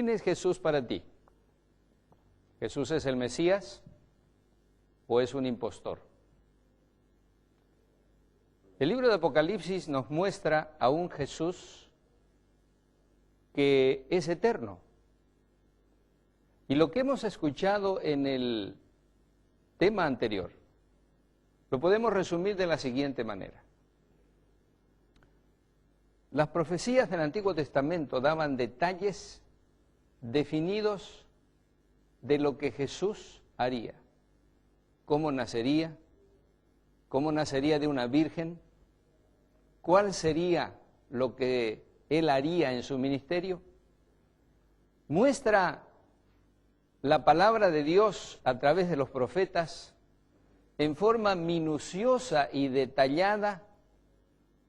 ¿Quién es Jesús para ti? ¿Jesús es el Mesías o es un impostor? El libro de Apocalipsis nos muestra a un Jesús que es eterno. Y lo que hemos escuchado en el tema anterior, lo podemos resumir de la siguiente manera. Las profecías del Antiguo Testamento daban detalles definidos de lo que Jesús haría. Cómo nacería de una virgen, cuál sería lo que Él haría en su ministerio. Muestra la palabra de Dios a través de los profetas en forma minuciosa y detallada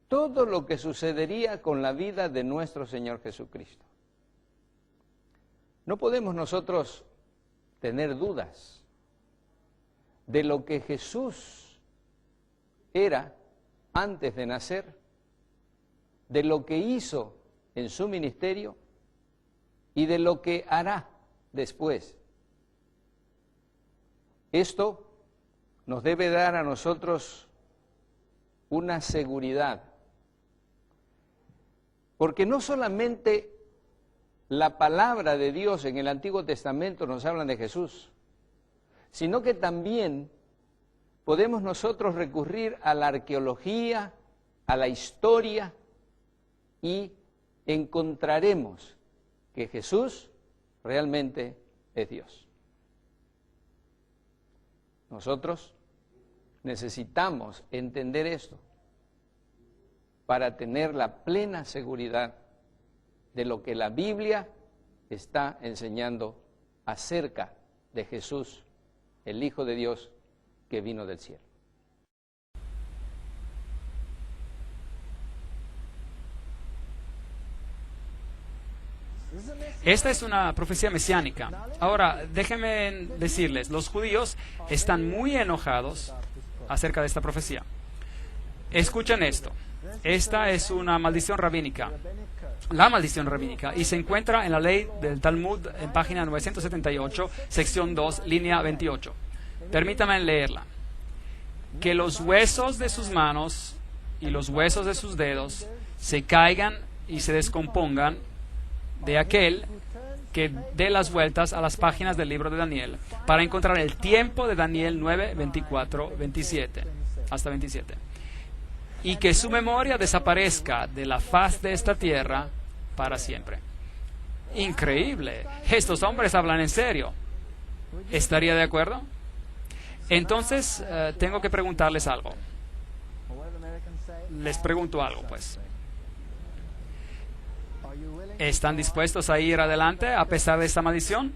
todo lo que sucedería con la vida de nuestro Señor Jesucristo. No podemos nosotros tener dudas de lo que Jesús era antes de nacer, de lo que hizo en su ministerio y de lo que hará después. Esto nos debe dar a nosotros una seguridad, porque no solamente la palabra de Dios en el Antiguo Testamento nos habla de Jesús, sino que también podemos nosotros recurrir a la arqueología, a la historia, y encontraremos que Jesús realmente es Dios. Nosotros necesitamos entender esto para tener la plena seguridad de lo que la Biblia está enseñando acerca de Jesús, el Hijo de Dios que vino del cielo. Esta es una profecía mesiánica. Ahora, déjenme decirles, los judíos están muy enojados acerca de esta profecía. Escuchen esto. Esta es una maldición rabínica. La maldición rabínica, y se encuentra en la ley del Talmud en página 978, sección 2, línea 28. Permítanme leerla. Que los huesos de sus manos y los huesos de sus dedos se caigan y se descompongan de aquel que dé las vueltas a las páginas del libro de Daniel para encontrar el tiempo de Daniel 9, 24, 27, hasta 27. Y que su memoria desaparezca de la faz de esta tierra para siempre. Increíble. Estos hombres hablan en serio. ¿Estaría de acuerdo? Entonces, tengo que preguntarles algo. Les pregunto algo, pues. ¿Están dispuestos a ir adelante a pesar de esta maldición?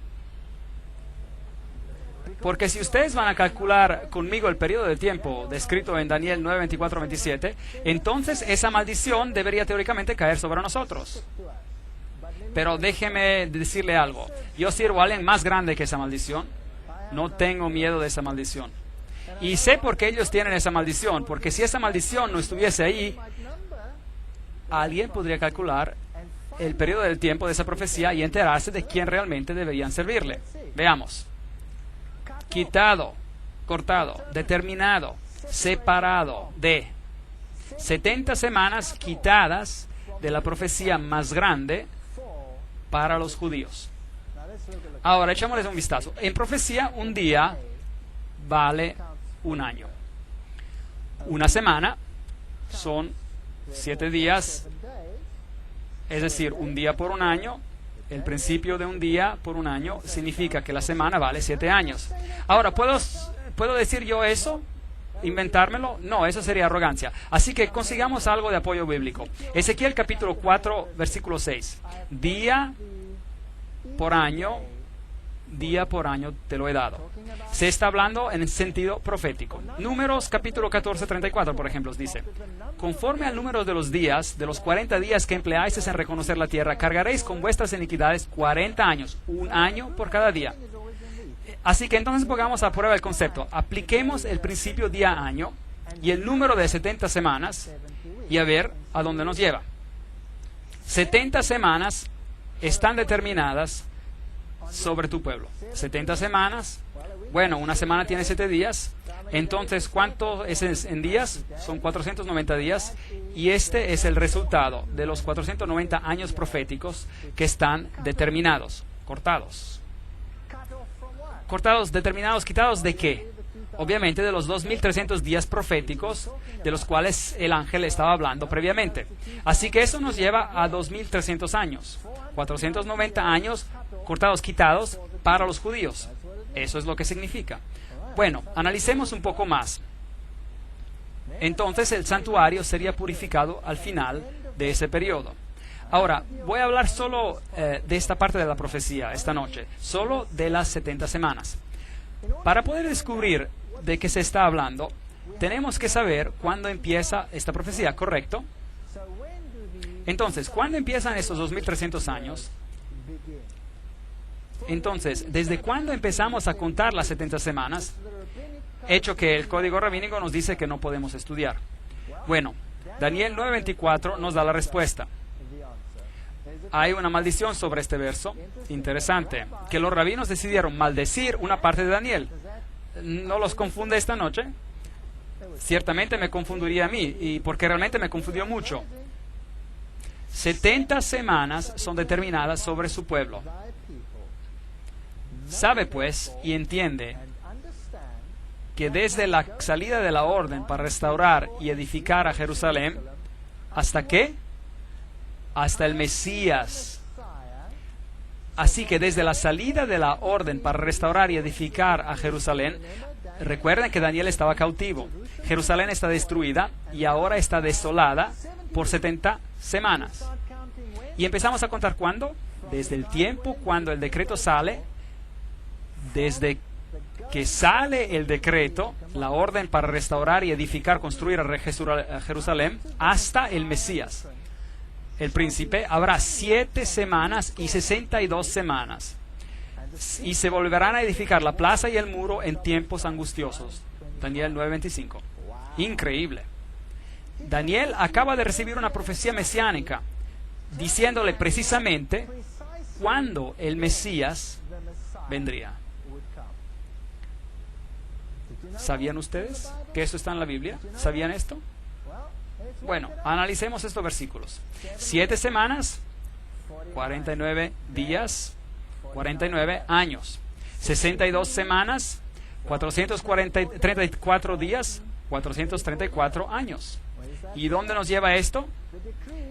Porque si ustedes van a calcular conmigo el periodo de tiempo descrito en Daniel 9, 24, 27, entonces esa maldición debería teóricamente caer sobre nosotros. Pero déjeme decirle algo. Yo sirvo a alguien más grande que esa maldición. No tengo miedo de esa maldición. Y sé por qué ellos tienen esa maldición. Porque si esa maldición no estuviese ahí, alguien podría calcular el periodo del tiempo de esa profecía y enterarse de quién realmente deberían servirle. Veamos. Quitado, cortado, determinado, separado de 70 semanas quitadas de la profecía más grande para los judíos. Ahora, echémosles un vistazo. En profecía, un día vale un año. Una semana son 7 días, es decir, un día por un año. El principio de un día por un año significa que la semana vale 7 años. Ahora, ¿puedo decir yo eso? ¿Inventármelo? No, eso sería arrogancia. Así que consigamos algo de apoyo bíblico. Ezequiel capítulo 4, versículo 6. Día por año te lo he dado. Se está hablando en el sentido profético. Números capítulo 14, 34, por ejemplo, dice: conforme al número de los días, de los 40 días que empleáis en reconocer la tierra, cargaréis con vuestras iniquidades 40 años, un año por cada día. Así que entonces pongamos a prueba el concepto. Apliquemos el principio día-año y el número de 70 semanas y a ver a dónde nos lleva. 70 semanas están determinadas sobre tu pueblo. 70 semanas, bueno, una semana tiene 7 días, entonces ¿cuánto es en días? Son 490 días, y este es el resultado de los 490 años proféticos que están determinados, cortados. Cortados, determinados, quitados ¿de qué? Obviamente de los 2300 días proféticos de los cuales el ángel estaba hablando previamente. Así que eso nos lleva a 2300 años. 490 años cortados, quitados para los judíos. Eso es lo que significa. Bueno, analicemos un poco más. Entonces el santuario sería purificado al final de ese periodo. Ahora, voy a hablar solo de esta parte de la profecía esta noche, solo de las 70 semanas. Para poder descubrir de qué se está hablando, tenemos que saber cuándo empieza esta profecía, ¿correcto? Entonces, ¿cuándo empiezan estos 2300 años? Entonces, ¿desde cuándo empezamos a contar las 70 semanas? Hecho que el código rabínico nos dice que no podemos estudiar. Bueno, Daniel 9:24 nos da la respuesta. Hay una maldición sobre este verso, interesante, que los rabinos decidieron maldecir una parte de Daniel. ¿No los confunde esta noche? Ciertamente me confundiría a mí, y porque realmente me confundió mucho. 70 semanas son determinadas sobre su pueblo. Sabe pues y entiende que desde la salida de la orden para restaurar y edificar a Jerusalén, ¿hasta qué? Hasta el Mesías. Así que desde la salida de la orden para restaurar y edificar a Jerusalén, recuerden que Daniel estaba cautivo. Jerusalén está destruida y ahora está desolada por 70 semanas. Y empezamos a contar ¿cuándo? Desde el tiempo cuando el decreto sale, desde que sale el decreto, la orden para restaurar y edificar, construir a Jerusalén, hasta el Mesías. El príncipe, habrá 7 semanas y 62 semanas. Y se volverán a edificar la plaza y el muro en tiempos angustiosos. Daniel 9:25. Increíble. Daniel acaba de recibir una profecía mesiánica, diciéndole precisamente cuándo el Mesías vendría. ¿Sabían ustedes que eso está en la Biblia? ¿Sabían esto? Bueno, analicemos estos versículos. 7 semanas, 49 días, 49 años. 62 semanas, 434 días, 434 años. ¿Y dónde nos lleva esto?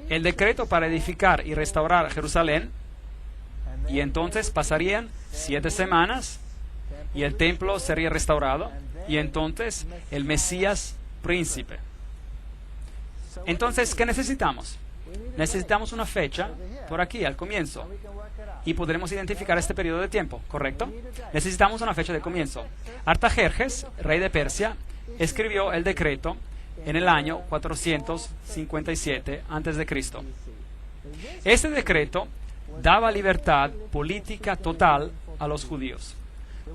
El decreto para edificar y restaurar Jerusalén. Y entonces pasarían 7 semanas y el templo sería restaurado. Y entonces el Mesías príncipe. Entonces, ¿qué necesitamos? Necesitamos una fecha por aquí, al comienzo. Y podremos identificar este periodo de tiempo, ¿correcto? Necesitamos una fecha de comienzo. Artajerjes, rey de Persia, escribió el decreto en el año 457 a.C. Este decreto daba libertad política total a los judíos.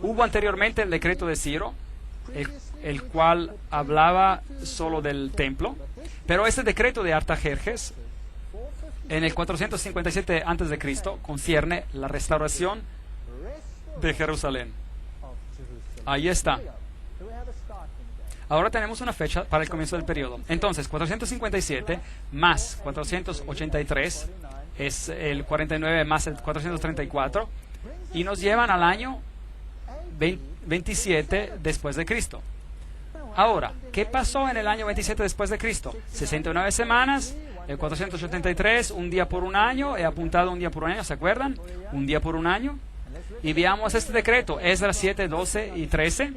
Hubo anteriormente el decreto de Ciro, el cual hablaba solo del templo, pero este decreto de Artajerjes en el 457 a.C. concierne la restauración de Jerusalén. Ahí está. Ahora tenemos una fecha para el comienzo del periodo. Entonces, 457 más 483 es el 49 más el 434 y nos llevan al año 27 después de Cristo. Ahora, ¿qué pasó en el año 27 después de Cristo? 69 semanas, el 483, un día por un año, he apuntado un día por un año, ¿se acuerdan? Un día por un año. Y veamos este decreto, Esdras 7, 12 y 13.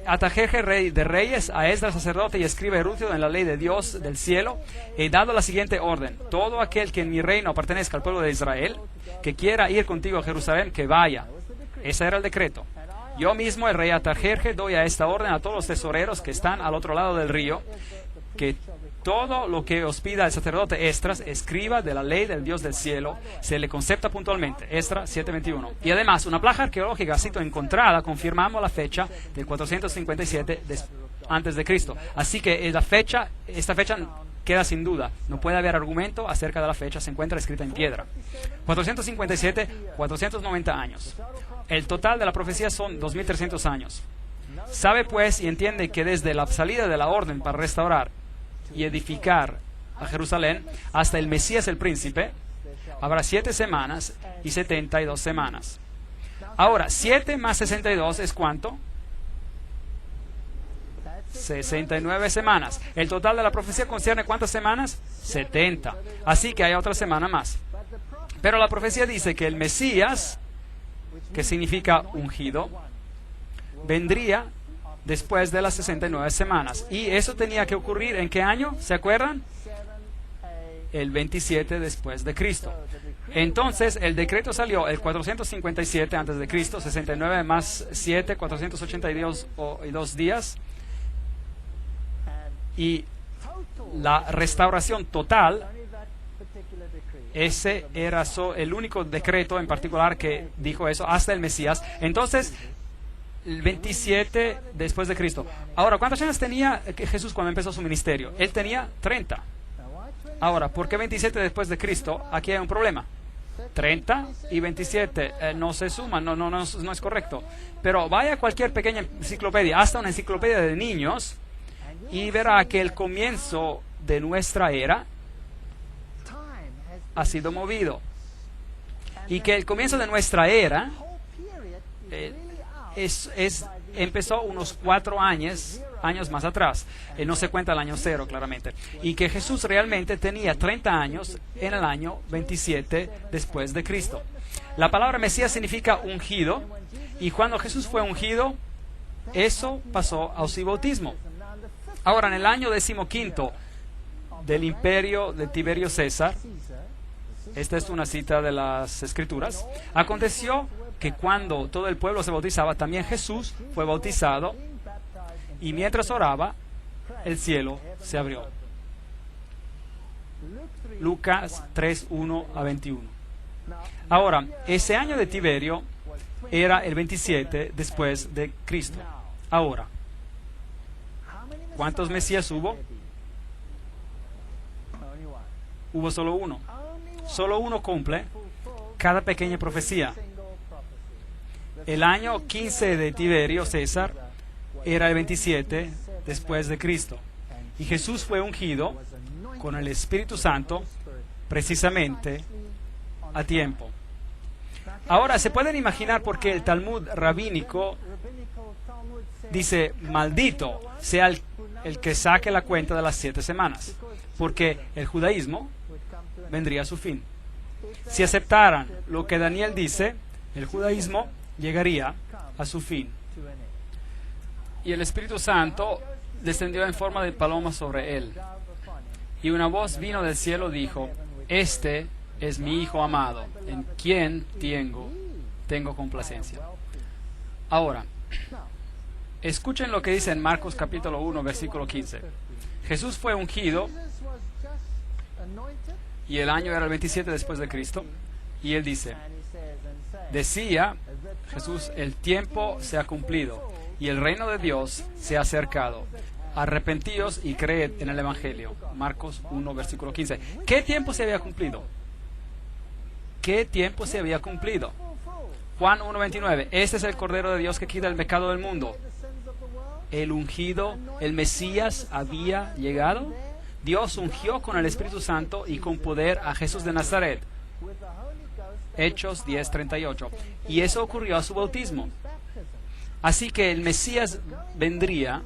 Artajerjes, rey de reyes, a Esdras, sacerdote y escriba erudito en la ley de Dios del cielo, he dado la siguiente orden: todo aquel que en mi reino pertenezca al pueblo de Israel, que quiera ir contigo a Jerusalén, que vaya. Ese era el decreto. Yo mismo, el rey Artajerjes, doy a esta orden a todos los tesoreros que están al otro lado del río, que todo lo que os pida el sacerdote Esdras, escriba de la ley del Dios del cielo, se le concepta puntualmente. Esdras 7:21. Y además, una placa arqueológica cito encontrada, confirmamos la fecha del 457 antes de Cristo. Así que esta fecha queda sin duda. No puede haber argumento acerca de la fecha, se encuentra escrita en piedra. 457, 490 años. El total de la profecía son 2300 años. Sabe pues y entiende que desde la salida de la orden para restaurar y edificar a Jerusalén hasta el Mesías el príncipe, habrá 7 semanas y 72 semanas. Ahora, 7 más 62 es ¿cuánto? 69 semanas. El total de la profecía concierne ¿cuántas semanas? 70. Así que hay otra semana más. Pero la profecía dice que el Mesías, que significa ungido, vendría después de las 69 semanas. Y eso tenía que ocurrir ¿en qué año? ¿Se acuerdan? El 27 después de Cristo. Entonces, el decreto salió el 457 antes de Cristo, 69 más 7, 482 días. Y la restauración total, ese era el único decreto en particular que dijo eso hasta el Mesías. Entonces, el 27 después de Cristo. Ahora, ¿cuántos años tenía Jesús cuando empezó su ministerio? Él tenía 30. Ahora, ¿por qué 27 después de Cristo? Aquí hay un problema. 30 y 27 no se suman, no es correcto. Pero vaya a cualquier pequeña enciclopedia, hasta una enciclopedia de niños, y verá que el comienzo de nuestra era ha sido movido. Y que el comienzo de nuestra era empezó unos 4 años más atrás. No se cuenta el año 0, claramente. Y que Jesús realmente tenía 30 años en el año 27 después de Cristo. La palabra Mesías significa ungido. Y cuando Jesús fue ungido, eso pasó a su bautismo. Ahora, en el año 15 del imperio de Tiberio César, esta es una cita de las Escrituras, aconteció que cuando todo el pueblo se bautizaba, también Jesús fue bautizado, y mientras oraba, el cielo se abrió. Lucas 3, 1 a 21. Ahora, ese año de Tiberio era el 27 después de Cristo. Ahora, ¿cuántos Mesías hubo? Hubo solo uno. Solo uno cumple cada pequeña profecía. El año 15 de Tiberio César era el 27 después de Cristo. Y Jesús fue ungido con el Espíritu Santo precisamente a tiempo. Ahora, ¿se pueden imaginar por qué el Talmud rabínico dice, maldito sea el que saque la cuenta de las 7 semanas? Porque el judaísmo vendría a su fin. Si aceptaran lo que Daniel dice, el judaísmo llegaría a su fin. Y el Espíritu Santo descendió en forma de paloma sobre él. Y una voz vino del cielo y dijo, este es mi Hijo amado, en quien tengo complacencia. Ahora, escuchen lo que dice en Marcos capítulo 1, versículo 15. Jesús fue ungido y el año era el 27 después de Cristo. Y él dice, decía Jesús, el tiempo se ha cumplido y el reino de Dios se ha acercado. Arrepentíos y creed en el Evangelio. Marcos 1, versículo 15. ¿Qué tiempo se había cumplido? ¿Qué tiempo se había cumplido? Juan 1, 29. Este es el Cordero de Dios que quita el pecado del mundo. El ungido, el Mesías había llegado. Dios ungió con el Espíritu Santo y con poder a Jesús de Nazaret. Hechos 10, 38. Y eso ocurrió a su bautismo. Así que el Mesías vendría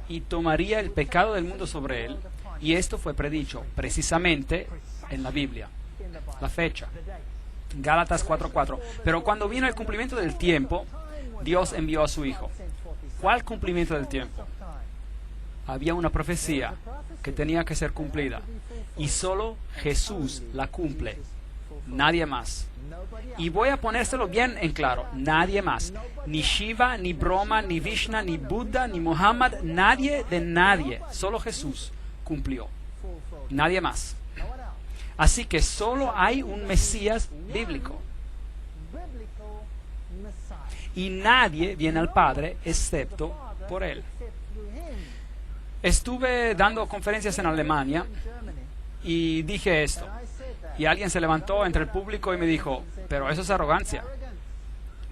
y tomaría el pecado del mundo sobre él. Y esto fue predicho precisamente en la Biblia. La fecha. Gálatas 4:4. Pero cuando vino el cumplimiento del tiempo, Dios envió a su Hijo. ¿Cuál cumplimiento del tiempo? Había una profecía que tenía que ser cumplida. Y solo Jesús la cumple. Nadie más. Y voy a ponérselo bien en claro. Nadie más. Ni Shiva, ni Brahma, ni Vishnu, ni Buda, ni Muhammad. Nadie de nadie. Solo Jesús cumplió. Nadie más. Así que solo hay un Mesías bíblico. Y nadie viene al Padre excepto por él. Estuve dando conferencias en Alemania y dije esto. Y alguien se levantó entre el público y me dijo, pero eso es arrogancia.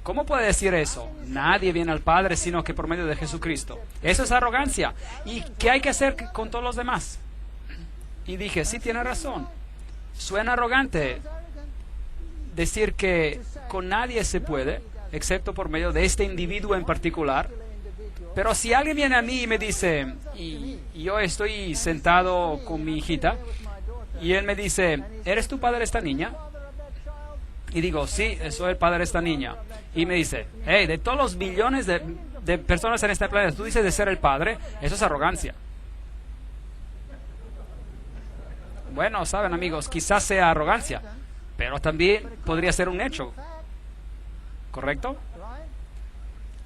¿Cómo puede decir eso? Nadie viene al Padre sino que por medio de Jesucristo. Eso es arrogancia. ¿Y qué hay que hacer con todos los demás? Y dije, sí, tiene razón. Suena arrogante decir que con nadie se puede, excepto por medio de este individuo en particular. Pero si alguien viene a mí y me dice, y yo estoy sentado con mi hijita, y él me dice, ¿eres tu padre de esta niña? Y digo, sí, soy el padre de esta niña. Y me dice, hey, de todos los billones de personas en este planeta, tú dices de ser el padre, eso es arrogancia. Bueno, saben amigos, quizás sea arrogancia, pero también podría ser un hecho. ¿Correcto?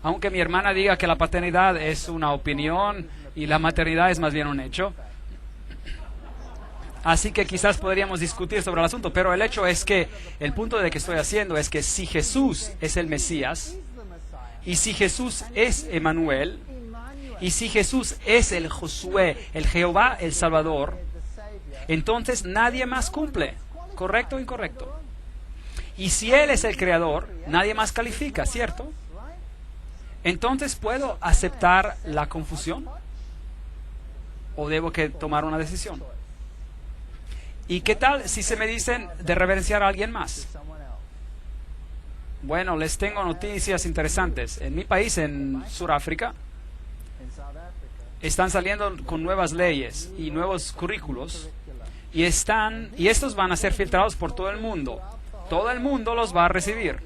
Aunque mi hermana diga que la paternidad es una opinión y la maternidad es más bien un hecho. Así que quizás podríamos discutir sobre el asunto, pero el hecho es que el punto de que estoy haciendo es que si Jesús es el Mesías, y si Jesús es Emmanuel, y si Jesús es el Josué, el Jehová, el Salvador, entonces nadie más cumple. ¿Correcto o incorrecto? Y si Él es el Creador, nadie más califica, ¿cierto? Entonces, ¿puedo aceptar la confusión? ¿O debo que tomar una decisión? ¿Y qué tal si se me dicen de reverenciar a alguien más? Bueno, les tengo noticias interesantes. En mi país, en Sudáfrica, están saliendo con nuevas leyes y nuevos currículos y estos van a ser filtrados por todo el mundo. Todo el mundo los va a recibir.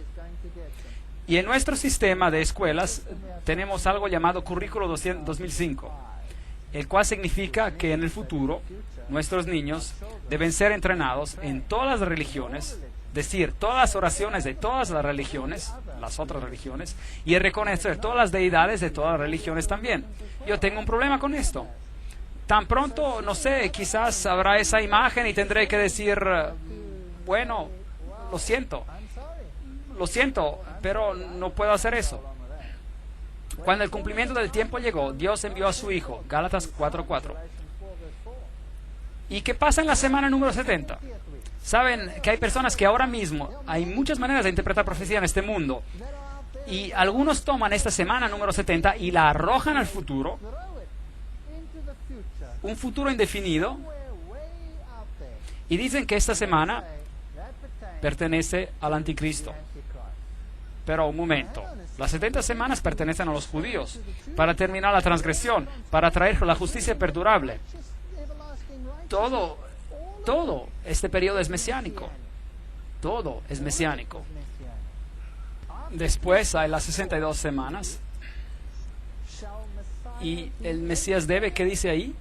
Y en nuestro sistema de escuelas tenemos algo llamado Currículo 2005, el cual significa que en el futuro nuestros niños deben ser entrenados en todas las religiones, decir todas las oraciones de todas las religiones, las otras religiones, y reconocer todas las deidades de todas las religiones también. Yo tengo un problema con esto. Tan pronto, no sé, quizás habrá esa imagen y tendré que decir, bueno, lo siento, pero no puedo hacer eso. Cuando el cumplimiento del tiempo llegó, Dios envió a su Hijo, Gálatas 4:4. ¿Y qué pasa en la semana número 70? Saben que hay personas que ahora mismo, hay muchas maneras de interpretar profecía en este mundo, y algunos toman esta semana número 70 y la arrojan al futuro, un futuro indefinido, y dicen que esta semana pertenece al anticristo. Pero un momento, las 70 semanas pertenecen a los judíos para terminar la transgresión, para traer la justicia perdurable. Todo este periodo es mesiánico. Todo es mesiánico. Después hay las 62 semanas. Y el Mesías debe, ¿qué dice ahí?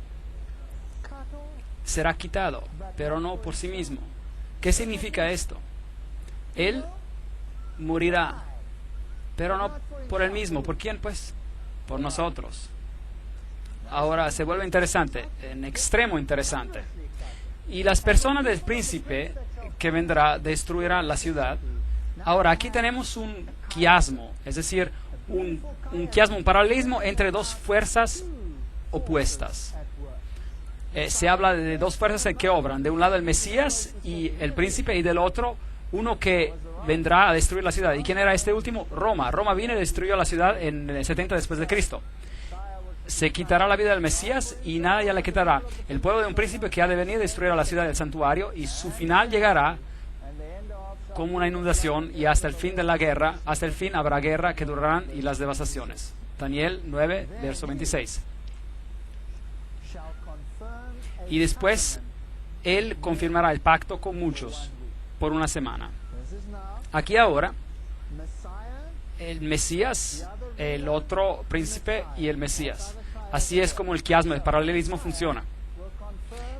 Será quitado, pero no por sí mismo. ¿Qué significa esto? Él morirá, pero no por él mismo. ¿Por quién, pues? Por nosotros. Ahora se vuelve interesante, en extremo interesante. Y las personas del príncipe que vendrá destruirán la ciudad. Ahora, aquí tenemos un quiasmo, es decir, un quiasmo, un paralelismo entre dos fuerzas opuestas. Se habla de dos fuerzas que obran. De un lado el Mesías y el príncipe, y del otro uno que vendrá a destruir la ciudad. ¿Y quién era este último? Roma. Roma vino y destruyó la ciudad en el 70 después de Cristo. Se quitará la vida del Mesías y nada ya le quitará. El pueblo de un príncipe que ha de venir a destruir a la ciudad del santuario, y su final llegará como una inundación, y hasta el fin de la guerra, hasta el fin habrá guerra que durarán y las devastaciones. Daniel 9, verso 26. Y después él confirmará el pacto con muchos por una semana. Aquí ahora el Mesías, el otro príncipe y el Mesías. Así es como el quiasmo, el paralelismo funciona.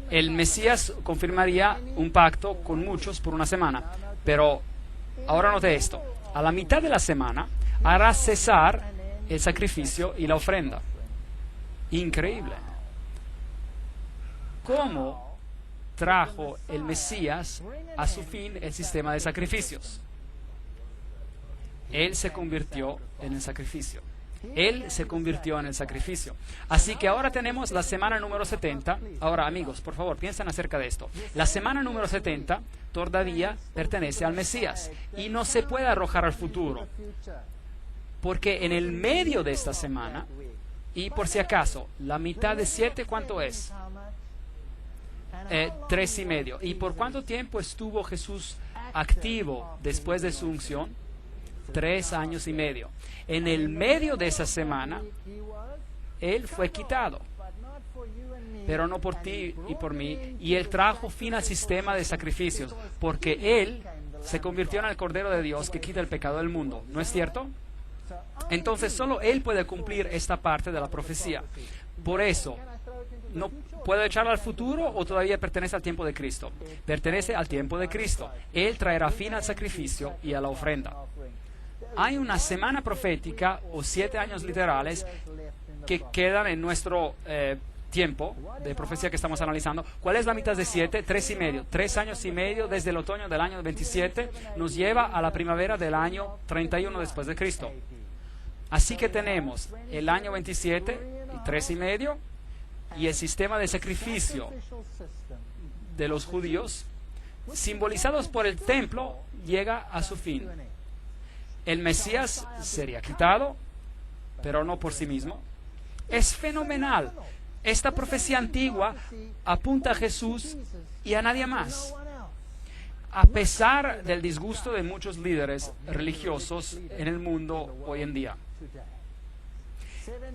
El Mesías confirmaría un pacto con muchos por una semana, pero ahora note esto: a la mitad de la semana hará cesar el sacrificio y la ofrenda. Increíble. ¿Cómo trajo el Mesías a su fin el sistema de sacrificios? Él se convirtió en el sacrificio. Él se convirtió en el sacrificio. Así que ahora tenemos la semana número 70. Ahora, amigos, por favor, piensen acerca de esto. La semana número 70 todavía pertenece al Mesías y no se puede arrojar al futuro. Porque en el medio de esta semana, y por si acaso, la mitad de 7, ¿cuánto es? 3,5. ¿Y por cuánto tiempo estuvo Jesús activo después de su unción? 3 años y medio. En el medio de esa semana, Él fue quitado, pero no por ti y por mí, y Él trajo fin al sistema de sacrificios, porque Él se convirtió en el Cordero de Dios que quita el pecado del mundo. ¿No es cierto? Entonces solo Él puede cumplir esta parte de la profecía. Por eso, ¿no puedo echarla al futuro o todavía pertenece al tiempo de Cristo? Pertenece al tiempo de Cristo. Él traerá fin al sacrificio y a la ofrenda. Hay una semana profética o 7 años literales que quedan en nuestro tiempo de profecía que estamos analizando. ¿Cuál es la mitad de 7? 3,5. 3 años y medio desde el otoño del año 27 nos lleva a la primavera del año 31 después de Cristo. Así que tenemos el año 27 y 3,5 y el sistema de sacrificio de los judíos, simbolizados por el templo, llega a su fin. El Mesías sería quitado, pero no por sí mismo. Es fenomenal. Esta profecía antigua apunta a Jesús y a nadie más. A pesar del disgusto de muchos líderes religiosos en el mundo hoy en día.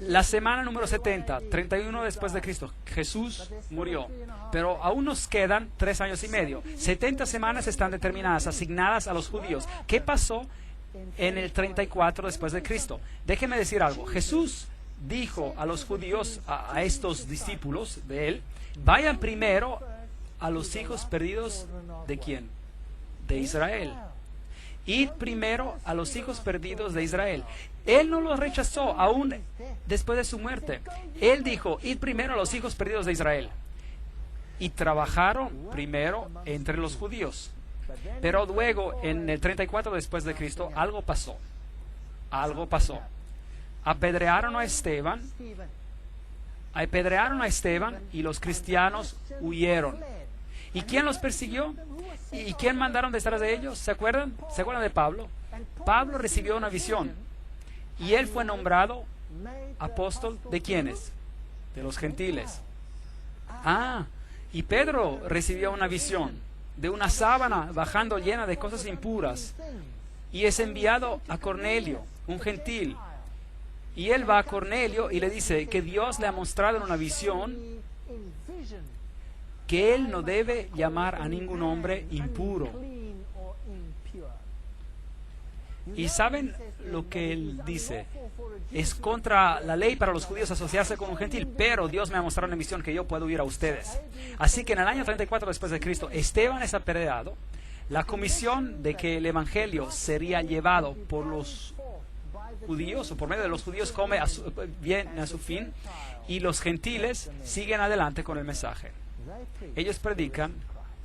La semana número 70, 31 después de Cristo, Jesús murió, pero aún nos quedan 3 años y medio. 70 semanas están determinadas, asignadas a los judíos. ¿Qué pasó en el 34 después de Cristo? Déjeme decir algo. Jesús dijo a los judíos, a estos discípulos de Él, vayan primero a los hijos perdidos ¿de quién? De Israel. Id primero a los hijos perdidos de Israel. Él no los rechazó aún después de su muerte. Él dijo, id primero a los hijos perdidos de Israel. Y trabajaron primero entre los judíos. Pero luego, en el 34 después de Cristo, algo pasó. Algo pasó. Apedrearon a Esteban y los cristianos huyeron. ¿Y quién los persiguió? ¿Y quién mandaron detrás de ellos? ¿Se acuerdan? ¿Se acuerdan de Pablo? Pablo recibió una visión y él fue nombrado apóstol ¿de quiénes? De los gentiles. Y Pedro recibió una visión de una sábana bajando llena de cosas impuras y es enviado a Cornelio, un gentil. Y él va a Cornelio y le dice que Dios le ha mostrado en una visión que él no debe llamar a ningún hombre impuro. ¿Y saben lo que él dice? Es contra la ley para los judíos asociarse con un gentil, pero Dios me ha mostrado en la visión que yo puedo ir a ustedes. Así que en el año 34 después de Cristo, Esteban es apedreado. La comisión de que el evangelio sería llevado por los judíos o por medio de los judíos viene a su fin y los gentiles siguen adelante con el mensaje. Ellos predican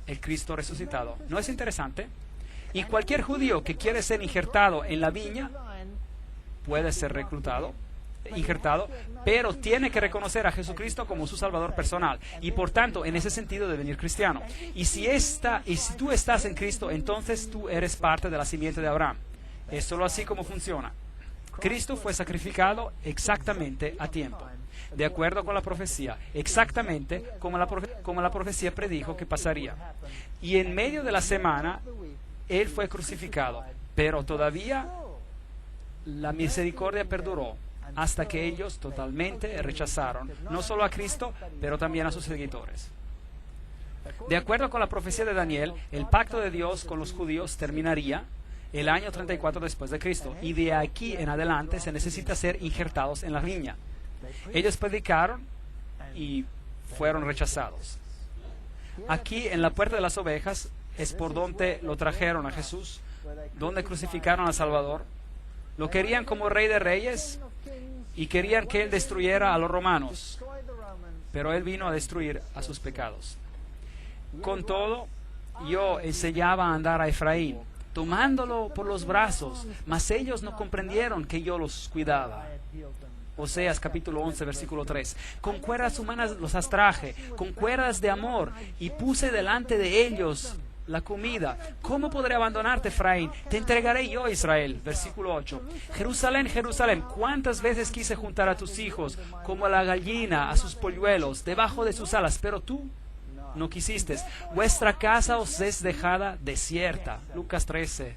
el Cristo resucitado. ¿No es interesante? Y cualquier judío que quiere ser injertado en la viña puede ser injertado, pero tiene que reconocer a Jesucristo como su Salvador personal y por tanto en ese sentido de venir cristiano. Y si tú estás en Cristo, entonces tú eres parte de la simiente de Abraham. Es solo así como funciona. Cristo fue sacrificado exactamente a tiempo, de acuerdo con la profecía, exactamente como la profecía predijo que pasaría. Y en medio de la semana, Él fue crucificado, pero todavía la misericordia perduró hasta que ellos totalmente rechazaron, no solo a Cristo, pero también a sus seguidores. De acuerdo con la profecía de Daniel, el pacto de Dios con los judíos terminaría el año 34 después de Cristo, y de aquí en adelante se necesita ser injertados en la viña. Ellos predicaron y fueron rechazados. Aquí en la puerta de las ovejas es por donde lo trajeron a Jesús, donde crucificaron al Salvador. Lo querían como rey de reyes y querían que Él destruyera a los romanos, pero Él vino a destruir a sus pecados. Con todo, yo enseñaba a andar a Efraín, tomándolo por los brazos, mas ellos no comprendieron que yo los cuidaba. Oseas capítulo 11, versículo 3. Con cuerdas humanas los atraje, con cuerdas de amor, y puse delante de ellos la comida. ¿Cómo podré abandonarte, Efraín? Te entregaré yo, Israel. Versículo 8. Jerusalén, Jerusalén, ¿cuántas veces quise juntar a tus hijos como a la gallina a sus polluelos debajo de sus alas? Pero tú no quisiste. Vuestra casa os es dejada desierta. Lucas 13,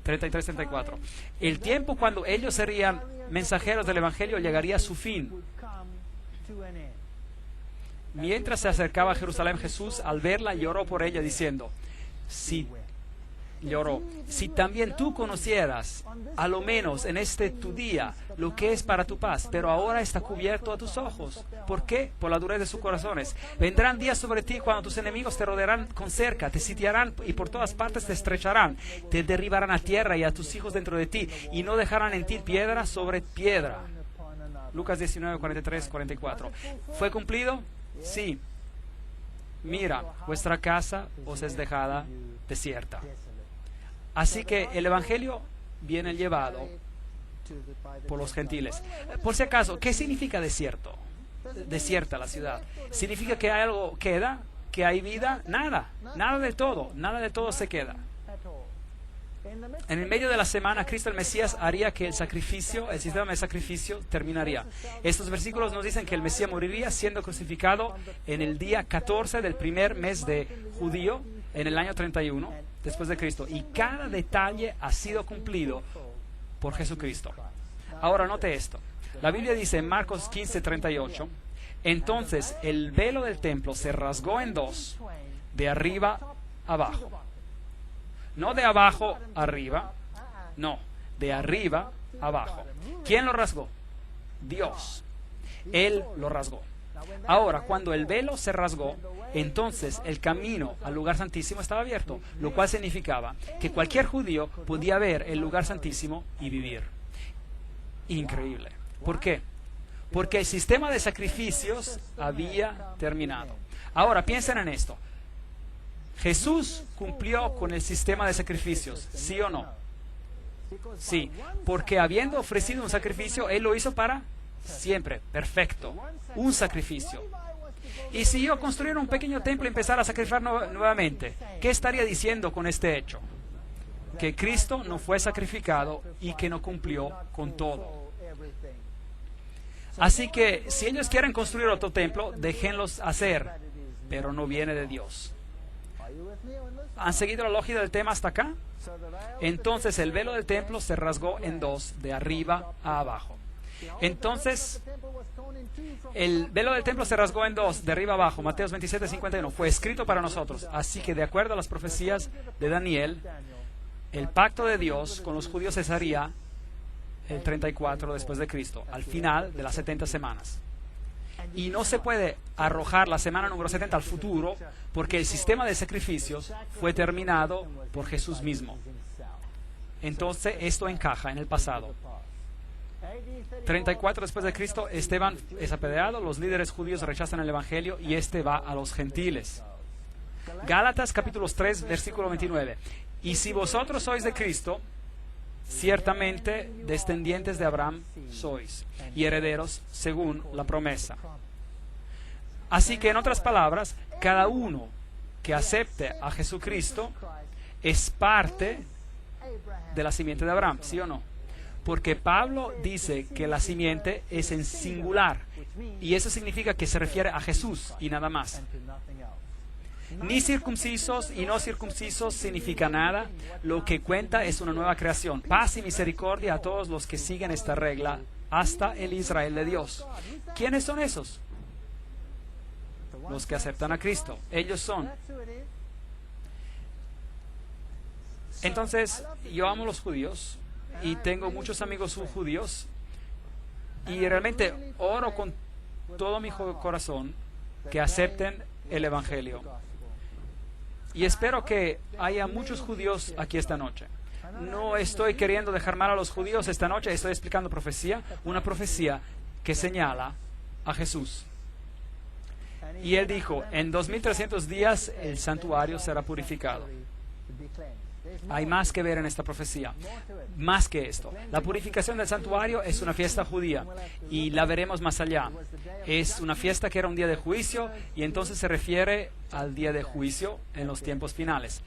33-34. El tiempo cuando ellos serían mensajeros del Evangelio llegaría a su fin. Mientras se acercaba a Jerusalén, Jesús, al verla, lloró por ella, diciendo, si también tú conocieras, a lo menos en este tu día, lo que es para tu paz, pero ahora está cubierto a tus ojos. ¿Por qué? Por la dureza de sus corazones. Vendrán días sobre ti cuando tus enemigos te rodearán con cerca, te sitiarán y por todas partes te estrecharán, te derribarán a tierra y a tus hijos dentro de ti, y no dejarán en ti piedra sobre piedra. Lucas 19, 43, 44. ¿Fue cumplido? Sí. Mira, vuestra casa os es dejada desierta. Así que el Evangelio viene llevado por los gentiles. Por si acaso, ¿qué significa desierto? Desierta la ciudad. ¿Significa que hay algo queda? ¿Que hay vida? Nada. Nada de todo se queda. En el medio de la semana, Cristo el Mesías haría que el sistema de sacrificio terminaría. Estos versículos nos dicen que el Mesías moriría siendo crucificado en el día 14 del primer mes de judío, en el año 31 después de Cristo. Y cada detalle ha sido cumplido por Jesucristo. Ahora note esto. La Biblia dice en Marcos 15:38, entonces el velo del templo se rasgó en dos, de arriba abajo. No de abajo arriba, no, de arriba abajo. ¿Quién lo rasgó? Dios. Él lo rasgó. Ahora, cuando el velo se rasgó, entonces el camino al lugar santísimo estaba abierto, lo cual significaba que cualquier judío podía ver el lugar santísimo y vivir. Increíble. ¿Por qué? Porque el sistema de sacrificios había terminado. Ahora, piensen en esto. ¿Jesús cumplió con el sistema de sacrificios? ¿Sí o no? Sí, porque habiendo ofrecido un sacrificio, Él lo hizo para siempre. Perfecto. Un sacrificio. Y si yo construyera un pequeño templo y empezara a sacrificar nuevamente, ¿qué estaría diciendo con este hecho? Que Cristo no fue sacrificado y que no cumplió con todo. Así que si ellos quieren construir otro templo, déjenlos hacer, pero no viene de Dios. ¿Han seguido la lógica del tema hasta acá? Entonces el velo del templo se rasgó en dos, de arriba a abajo. Entonces el velo del templo se rasgó en dos, de arriba a abajo. Mateo 27:51. Fue escrito para nosotros. Así que de acuerdo a las profecías de Daniel, el pacto de Dios con los judíos cesaría el 34 después de Cristo, al final de las 70 semanas. Y no se puede arrojar la semana número 70 al futuro, porque el sistema de sacrificios fue terminado por Jesús mismo. Entonces esto encaja en el pasado. 34 después de Cristo, Esteban es apedreado, los líderes judíos rechazan el Evangelio y este va a los gentiles. Gálatas capítulo 3 versículo 29. Y si vosotros sois de Cristo, ciertamente descendientes de Abraham sois, y herederos según la promesa. Así que en otras palabras, cada uno que acepte a Jesucristo es parte de la simiente de Abraham, ¿sí o no? Porque Pablo dice que la simiente es en singular, y eso significa que se refiere a Jesús y nada más. Ni circuncisos y no circuncisos significa nada. Lo que cuenta es una nueva creación. Paz y misericordia a todos los que siguen esta regla, hasta el Israel de Dios. ¿Quiénes son esos? Los que aceptan a Cristo. Ellos son. Entonces, yo amo a los judíos y tengo muchos amigos judíos y realmente oro con todo mi corazón que acepten el Evangelio. Y espero que haya muchos judíos aquí esta noche. No estoy queriendo dejar mal a los judíos esta noche, estoy explicando profecía, una profecía que señala a Jesús. Y él dijo, en 2300 días el santuario será purificado. Hay más que ver en esta profecía, más que esto. La purificación del santuario es una fiesta judía y la veremos más allá. Es una fiesta que era un día de juicio y entonces se refiere al día de juicio en los tiempos finales.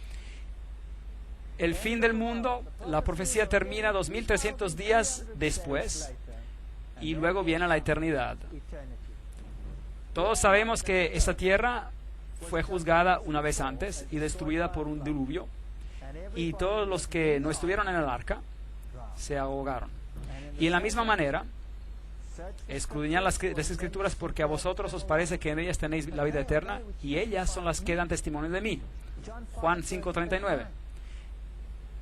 El fin del mundo, la profecía termina 2300 días después y luego viene la eternidad. Todos sabemos que esta tierra fue juzgada una vez antes y destruida por un diluvio, y todos los que no estuvieron en el arca se ahogaron. Y en la misma manera, escudriñad las Escrituras, porque a vosotros os parece que en ellas tenéis la vida eterna, y ellas son las que dan testimonio de mí. Juan 5:39.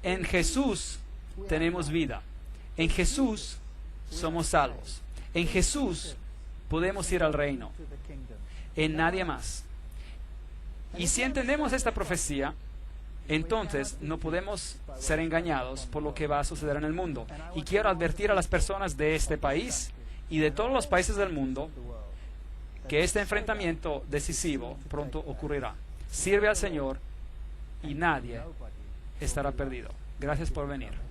En Jesús tenemos vida. En Jesús somos salvos. En Jesús podemos ir al reino. En nadie más. Y si entendemos esta profecía, entonces no podemos ser engañados por lo que va a suceder en el mundo. Y quiero advertir a las personas de este país y de todos los países del mundo que este enfrentamiento decisivo pronto ocurrirá. Sirve al Señor y nadie estará perdido. Gracias por venir.